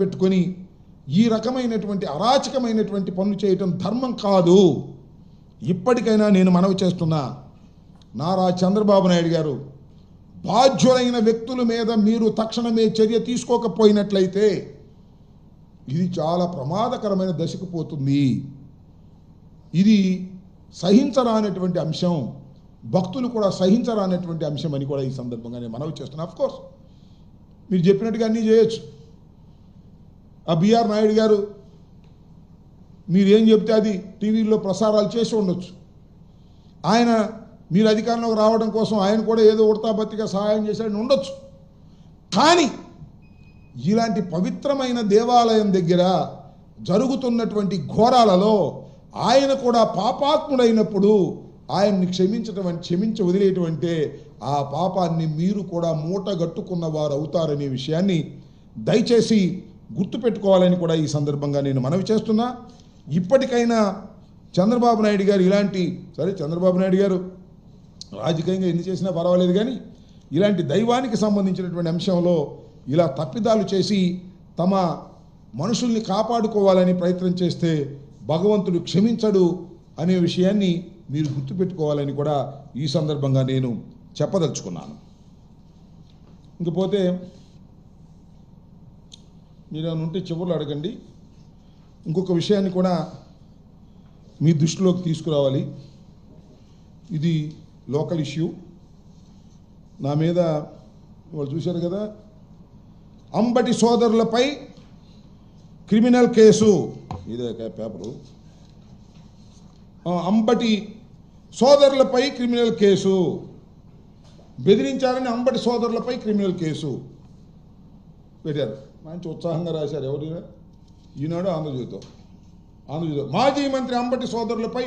పెట్టుకొని ఈ రకమైనటువంటి అరాచకమైనటువంటి పనులు చేయటం ధర్మం కాదు. ఇప్పటికైనా నేను మనవి చేస్తున్నా, నారా చంద్రబాబు నాయుడు గారు, బాధ్యులైన వ్యక్తుల మీద మీరు తక్షణమే చర్య తీసుకోకపోయినట్లయితే ఇది చాలా ప్రమాదకరమైన దశకు పోతుంది. ఇది సహించరానటువంటి అంశం, భక్తులు కూడా సహించరానటువంటి అంశం అని కూడా ఈ సందర్భంగా నేను మనవి చేస్తున్నా. ఆఫ్ కోర్స్ మీరు చెప్పినట్టుగా అన్నీ చేయొచ్చు. ఆ బిఆర్ నాయుడు గారు మీరేం చెప్తే అది టీవీలో ప్రసారాలు చేసి ఉండొచ్చు. ఆయన మీరు అధికారంలోకి రావడం కోసం ఆయన కూడా ఏదో ఉడతాబత్తిగా సహాయం చేశాడని ఉండొచ్చు. కానీ ఇలాంటి పవిత్రమైన దేవాలయం దగ్గర జరుగుతున్నటువంటి ఘోరాలలో ఆయన కూడా పాపాత్ముడైనప్పుడు ఆయన్ని క్షమించి వదిలేటువంటి ఆ పాపాన్ని మీరు కూడా మూటగట్టుకున్న వారు అవుతారనే విషయాన్ని దయచేసి గుర్తుపెట్టుకోవాలని కూడా ఈ సందర్భంగా నేను మనవి చేస్తున్నా. ఇప్పటికైనా చంద్రబాబు నాయుడు గారు ఇలాంటి, సరే చంద్రబాబు నాయుడు గారు రాజకీయంగా ఎన్ని చేసినా పర్వాలేదు, కానీ ఇలాంటి దైవానికి సంబంధించినటువంటి అంశంలో ఇలా తప్పిదాలు చేసి తమ మనుషుల్ని కాపాడుకోవాలని ప్రయత్నం చేస్తే భగవంతుడు క్షమించడు అనే విషయాన్ని మీరు గుర్తుపెట్టుకోవాలని కూడా ఈ సందర్భంగా నేను చెప్పదలుచుకున్నాను. ఇంకపోతే మీరు ఏమైనా ఉంటే చివరిలో అడగండి. ఇంకొక విషయాన్ని కూడా మీ దృష్టిలోకి తీసుకురావాలి. ఇది లోకల్ ఇష్యూ. నా మీద వాళ్ళు చూశారు కదా, అంబటి సోదరులపై క్రిమినల్ కేసు. ఇదే పేపరు. అంబటి సోదరులపై క్రిమినల్ కేసు, బెదిరించారని అంబటి సోదరులపై క్రిమినల్ కేసు పెట్టారు. మంచి ఉత్సాహంగా రాశారు. ఎవరు? ఈనాడు ఆంధ్రజ్యోతి. మాజీ మంత్రి అంబటి సోదరులపై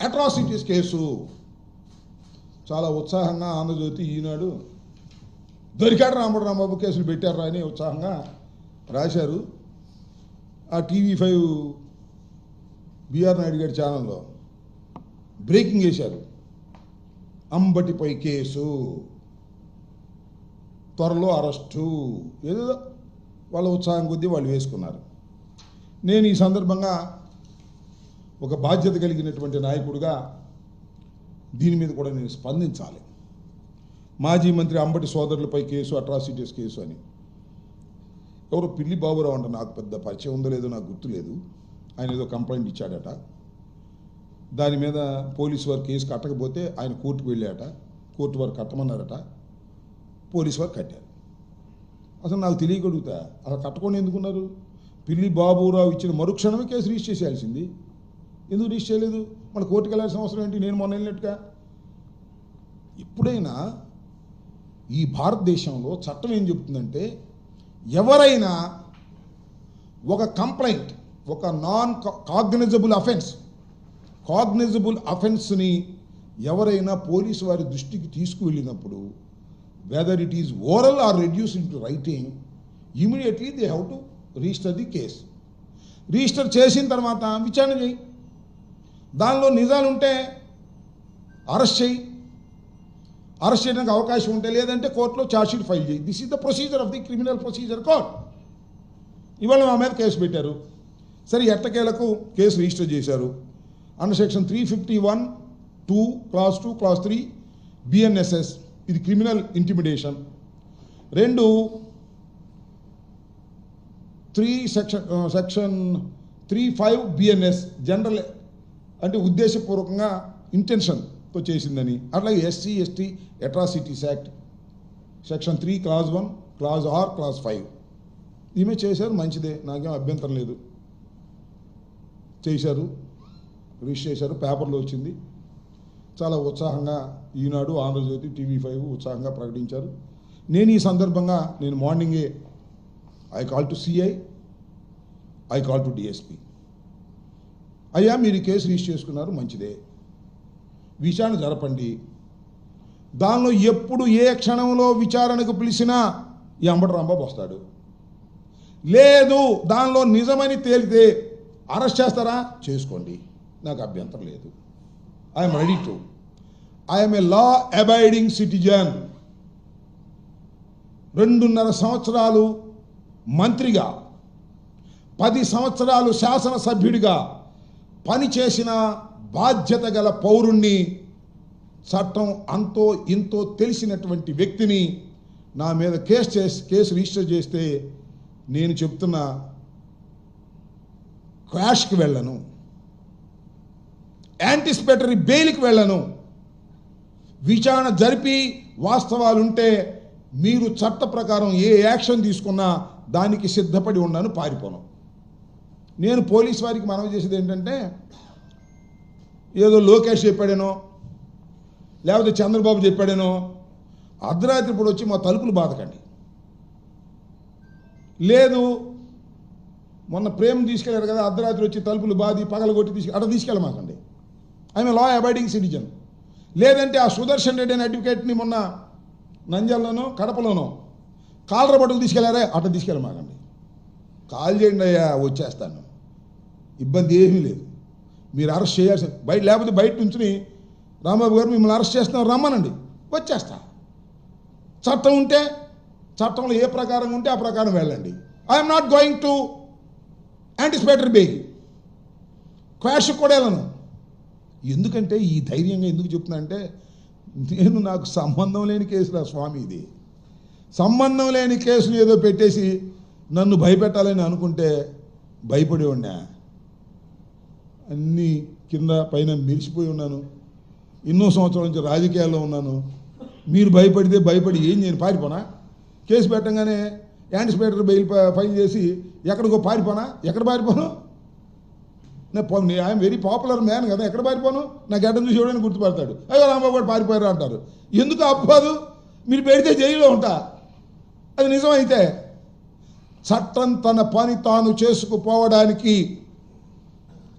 అట్రాసిటీస్ కేసు. చాలా ఉత్సాహంగా ఆంధ్రజ్యోతి, ఈనాడు దొరికాడు రాంబాబు కేసులు పెట్టారా అని ఉత్సాహంగా రాశారు. ఆ TV5 బిఆర్ నాయుడు గారి ఛానల్లో బ్రేకింగ్ వేశారు. అంబటిపై కేసు, త్వరలో అరెస్టు, ఏదో వాళ్ళ ఉత్సాహం కొద్దీ వాళ్ళు వేసుకున్నారు. నేను ఈ సందర్భంగా ఒక బాధ్యత కలిగినటువంటి నాయకుడిగా దీని మీద కూడా నేను స్పందించాలి. మాజీ మంత్రి అంబటి సోదరులపై కేసు, అట్రాసిటీస్ కేసు అని ఎవరో పిల్లి బాబురావు అంట, నాకు పెద్ద పరిచయం ఉందో లేదో నాకు గుర్తులేదు. ఆయన ఏదో కంప్లైంట్ ఇచ్చాడట. దాని మీద పోలీసు వారు కేసు కట్టకపోతే ఆయన కోర్టుకు వెళ్ళాట. కోర్టు వారు కట్టమన్నారట. పోలీసు వారు కట్టారు. అసలు నాకు తెలియగలుగుతా, అసలు కట్టకుండా ఎందుకున్నారు? పిల్లి బాబురావు ఇచ్చిన మరుక్షణమే కేసు రిజిస్టర్ చేయాల్సింది. ఎందుకు రిజిస్టర్ చేయలేదు? మన కోర్టుకు వెళ్ళాల్సిన అవసరం ఏంటి? నేను మొన్న వెళ్ళినట్టుగా. ఎప్పుడైనా ఈ భారతదేశంలో చట్టం ఏం చెప్తుందంటే, ఎవరైనా ఒక కంప్లైంట్, ఒక నాన్ కాగ్నిజబుల్ అఫెన్స్ని ఎవరైనా పోలీసు వారి దృష్టికి తీసుకువెళ్ళినప్పుడు, whether it is oral or reduced in to writing, immediately they have to register the case. Register చేసిన తర్వాత విచారణ చేయి, దానిలో నిజాలుంటే అరెస్ట్ చేయి, అరెస్ట్ చేయడానికి అవకాశం ఉంటే, లేదంటే కోర్టులో ఛార్జ్షీట్ ఫైల్ చేయి. This is the procedure of the criminal procedure court. ఇవాళ మా మీద కేసు పెట్టారు. సరే, ఎట్టకేలకు కేసు రిజిస్టర్ చేశారు. Under section 351(2) class 2 class 3 BNSS, ఇది criminal intimidation. 2 section 35 BNS general, అంటే ఉద్దేశపూర్వకంగా ఇంటెన్షన్తో చేసిందని. అట్లాగే SC/ST atrocities act section 3 class 1 class R class 5 ఈమె చేశారు. మంచిదే, నాకేం అభ్యంతరం లేదు. చేశారు, రిజిస్టర్ చేశారు, పేపర్లో వచ్చింది. చాలా ఉత్సాహంగా ఈనాడు, ఆంధ్రజ్యోతి, TV5 ఉత్సాహంగా ప్రకటించారు. నేను ఈ సందర్భంగా మార్నింగే I call to CI, I call to DSP. అయ్యా, మీరు ఈ కేసు రిజిస్టర్ చేసుకున్నారు, మంచిదే, విచారణ జరపండి. దానిలో ఎప్పుడు ఏ క్షణంలో విచారణకు పిలిచినా ఈ అంబటి రాంబాబు వస్తాడు. లేదు, దానిలో నిజమని తేలితే అరెస్ట్ చేస్తారా? చేసుకోండి, నాకు అభ్యంతరం లేదు. I'm ready to. I'm a law abiding citizen. 2.5 సంవత్సరాలు మంత్రిగా 10 సంవత్సరాలు శాసనసభ్యుడిగా పనిచేసిన బాధ్యత గల పౌరుణ్ణి, చట్టం అంతో ఇంతో తెలిసినటువంటి వ్యక్తిని నా మీద కేసు రిజిస్టర్ చేస్తే నేను చెప్తున్నా, క్వాష్కి వెళ్ళను, యాంటిసిపేటరీ బెయిల్కి వెళ్ళను. విచారణ జరిపి వాస్తవాలుంటే మీరు చట్ట ప్రకారం ఏ యాక్షన్ తీసుకున్నా దానికి సిద్ధపడి ఉన్నాను, పారిపోను. నేను పోలీస్ వారికి మనవి చేసేది ఏంటంటే, ఏదో లోకేష్ చెప్పాడేనో లేకపోతే చంద్రబాబు చెప్పాడేనో అర్ధరాత్రి ఇప్పుడు వచ్చి మా తలుపులు బాధకండి. లేదు, మొన్న ప్రేమ తీసుకెళ్ళారు కదా, అర్ధరాత్రి వచ్చి తలుపులు బాది పగలగొట్టి అట్లా తీసుకెళ్ళమాకండి. I'm law abiding citizen. లేదంటే ఆ సుదర్శన్ రెడ్డి అనే అడ్వకేట్ని మొన్న నంద్యాలలోనో కడపలోనో కాలర బట్టలు తీసుకెళ్లారే, అట్లా తీసుకెళ్ళమాకండి. కాల్ చేయండి అయ్యా, వచ్చేస్తాను, ఇబ్బంది ఏమీ లేదు. మీరు అరెస్ట్ చేయాల్సి లేకపోతే బయట నుంచి రాంబాబు గారు మిమ్మల్ని అరెస్ట్ చేస్తున్నారు రమ్మనండి, వచ్చేస్తా. చట్టం ఉంటే చట్టంలో ఏ ప్రకారం ఉంటే ఆ ప్రకారం వెళ్ళండి. I'm not going to anticipatory bail. క్వాష్కి కూడా వెళ్ళను. ఎందుకంటే ఈ ధైర్యంగా ఎందుకు చెప్తున్నా అంటే, నాకు సంబంధం లేని కేసురా స్వామి, ఇది సంబంధం లేని కేసులు ఏదో పెట్టేసి నన్ను భయపెట్టాలని అనుకుంటే భయపడేవాడినా. అన్నీ కింద పైన మెరిసిపోయి ఉన్నాను, ఎన్నో సంవత్సరాల నుంచి రాజకీయాల్లో ఉన్నాను. మీరు భయపడి ఏం చేయను, పారిపోనా? కేసు పెట్టంగానే యాంటిసిపేటరీ బెయిల్ ఫైల్ చేసి ఎక్కడికో పారిపోనా? ఎక్కడ పారిపోను? ఐఎమ్ వెరీ పాపులర్ మ్యాన్ కదా, ఎక్కడ పారిపోను? నా గడ్డం చూసి ఎవడైనా గుర్తుపడతాడు, అయ్యో రాంబాబు గారు పారిపోయారు అంటారు. ఎందుకు అవ్వదు? మీరు పెడితే జైల్లో ఉంటా. అది నిజమైతే చట్టం తన పని తాను చేసుకుపోవడానికి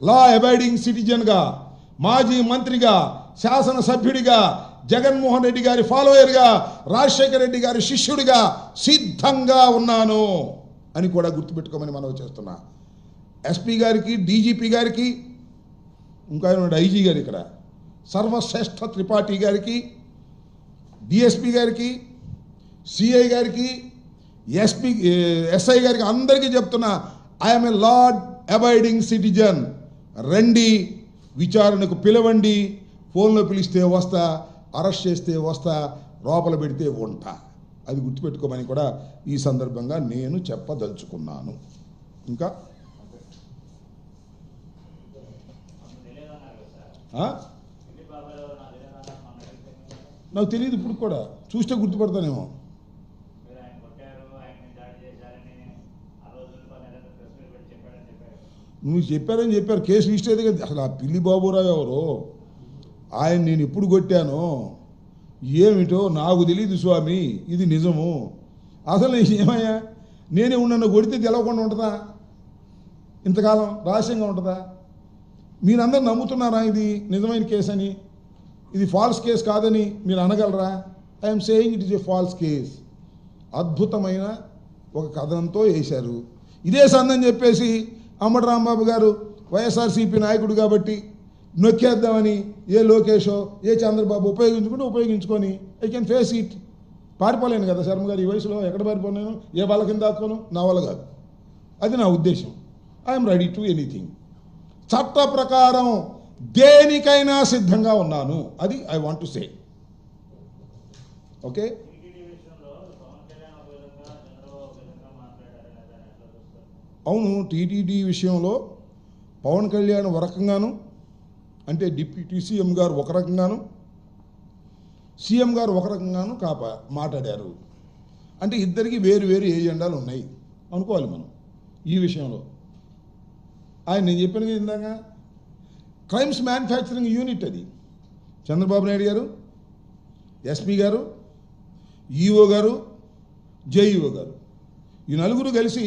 లా అబైడింగ్ సిటిజన్గా, మాజీ మంత్రిగా, శాసనసభ్యుడిగా, జగన్మోహన్ రెడ్డి గారి ఫాలోయర్గా, రాజశేఖర రెడ్డి గారి శిష్యుడిగా సిద్ధంగా ఉన్నాను అని కూడా గుర్తుపెట్టుకోమని మనవి చేస్తున్నా. ఎస్పీ గారికి, డీజీపీ గారికి, ఇంకా ఐజీ గారు, ఇక్కడ సర్వశ్రేష్ఠ త్రిపాఠి గారికి, డిఎస్పీ గారికి, సిఐ గారికి, ఎస్ఐ గారికి అందరికీ చెప్తున్నా, I'm a law abiding citizen. రండి, విచారణకు పిలవండి, ఫోన్లో పిలిస్తే వస్తా, అరెస్ట్ చేస్తే వస్తా, లోపల పెడితే ఉంటా. అది గుర్తుపెట్టుకోమని కూడా ఈ సందర్భంగా నేను చెప్పదలుచుకున్నాను. ఇంకా నాకు తెలియదు, ఇప్పుడు కూడా చూస్తే గుర్తుపడతానేమో. నువ్వు చెప్పారని చెప్పారు, కేసు రిజిస్టర్ అయితే కదా. అసలు ఆ పిల్లి బాబురావు ఎవరో, ఆయన నేను ఎప్పుడు కొట్టానో ఏమిటో నాకు తెలియదు స్వామి, ఇది నిజము. అసలు ఏమయ్యా, నేనే ఉన్న కొడితే తెలవకుండా ఉంటుందా? ఇంతకాలం రహస్యంగా ఉంటుందా? మీరందరూ నమ్ముతున్నారా ఇది నిజమైన కేసు అని? ఇది ఫాల్స్ కేసు కాదని మీరు అనగలరా? I'm saying it is a false case. అద్భుతమైన ఒక కథనంతో వేశారు. ఇదే సందని చెప్పేసి అంబటి రాంబాబు గారు వైఎస్ఆర్సీపీ నాయకుడు కాబట్టి నొక్కేద్దామని ఏ లోకేషో ఏ చంద్రబాబు ఉపయోగించుకొని ఐ కెన్ ఫేస్ ఇట్. పారిపోలేను కదా శర్మ గారు, ఈ వయసులో ఎక్కడ పారిపోలేను, ఏ వాళ్ళ కింద దాక్కోను, నా వల్ల కాదు. అది నా ఉద్దేశం. I'm ready to anything. చట్ట ప్రకారం దేనికైనా సిద్ధంగా ఉన్నాను, అది I want to say. Okay, అవును, టీటీడీ విషయంలో పవన్ కళ్యాణ్ ఒక రకంగాను, అంటే డిప్యూటీ సీఎం గారు ఒక రకంగాను, సీఎం గారు ఒక రకంగాను మాట్లాడారు. అంటే ఇద్దరికి వేరు వేరు ఏజెండాలు ఉన్నాయి అనుకోవాలి మనం ఈ విషయంలో. నేను చెప్పాను కదా ఇందాక, క్రైమ్స్ మ్యానుఫ్యాక్చరింగ్ యూనిట్ అది. చంద్రబాబు నాయుడు గారు, ఎస్పీ గారు, ఈఓ గారు, జేఈఓ గారు, ఈ నలుగురు కలిసి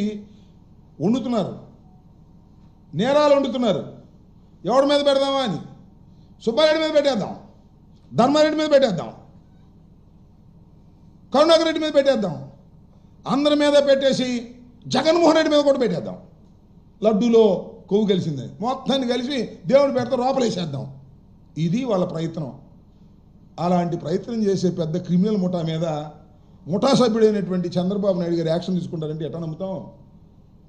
వండుతున్నారు, నేరాలు వండుతున్నారు. ఎవడి మీద పెడదామా అని, సుబ్బారెడ్డి మీద పెట్టేద్దాం, ధర్మారెడ్డి మీద పెట్టేద్దాం, కరుణాకర్ రెడ్డి మీద పెట్టేద్దాం, అందరి మీద పెట్టేసి జగన్మోహన్ రెడ్డి మీద కూడా పెట్టేద్దాం. లడ్డూలో కొవ్వు కలిసిందని మొత్తాన్ని కలిసి దేవుడు పెడితే లోపలేసేద్దాం. ఇది వాళ్ళ ప్రయత్నం. అలాంటి ప్రయత్నం చేసే పెద్ద క్రిమినల్ ముఠా మీద ముఠా సభ్యుడైనటువంటి చంద్రబాబు నాయుడు గారు యాక్షన్ తీసుకుంటారంటే ఎట్లా నమ్ముతాం?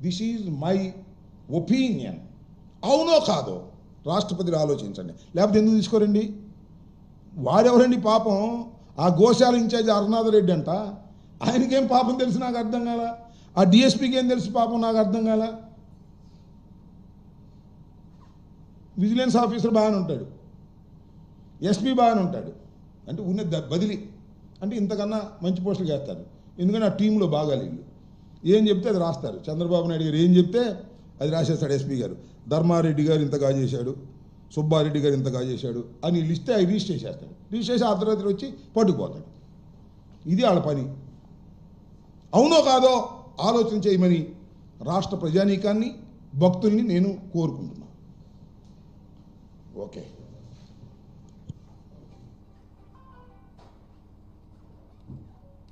దిస్ ఈజ్ మై ఒపీనియన్ అవునో కాదో రాష్ట్రపతిని ఆలోచించండి, లేకపోతే ఎందుకు తీసుకోరండి? వాడెవరండి పాపం? ఆ గోశాల ఇన్ఛార్జ్ అరుణాథ రెడ్డి అంట, ఆయనకేం పాపం తెలుసు నాకు అర్థం కాల. ఆ డిఎస్పీకి ఏం తెలుసు పాపం నాకు అర్థం కాల. విజిలెన్స్ ఆఫీసర్ బాగానే ఉంటాడు, ఎస్పీ బాగానే ఉంటాడు, అంటే ఉన్న బదిలీ అంటే ఇంతకన్నా మంచి పోస్టులు చేస్తారు. ఎందుకంటే ఆ టీంలో బాగా వీళ్ళు ఏం చెప్తే అది రాస్తారు. చంద్రబాబు నాయుడు గారు ఏం చెప్తే అది రాసేస్తాడు ఎస్పీ గారు. ధర్మారెడ్డి గారు ఇంతగా చేశాడు, సుబ్బారెడ్డి గారు ఇంతగా చేశాడు అని లిస్తే అవి రిజిస్టర్ చేస్తాడు. రిజిస్టర్ చేసి అర్ధరాత్రి వచ్చి పట్టుకుపోతాడు. ఇది వాళ్ళ పని. అవునో కాదో ఆలోచన చేయమని రాష్ట్ర ప్రజానీకాన్ని, భక్తుల్ని నేను కోరుకుంటున్నాను. ఓకే.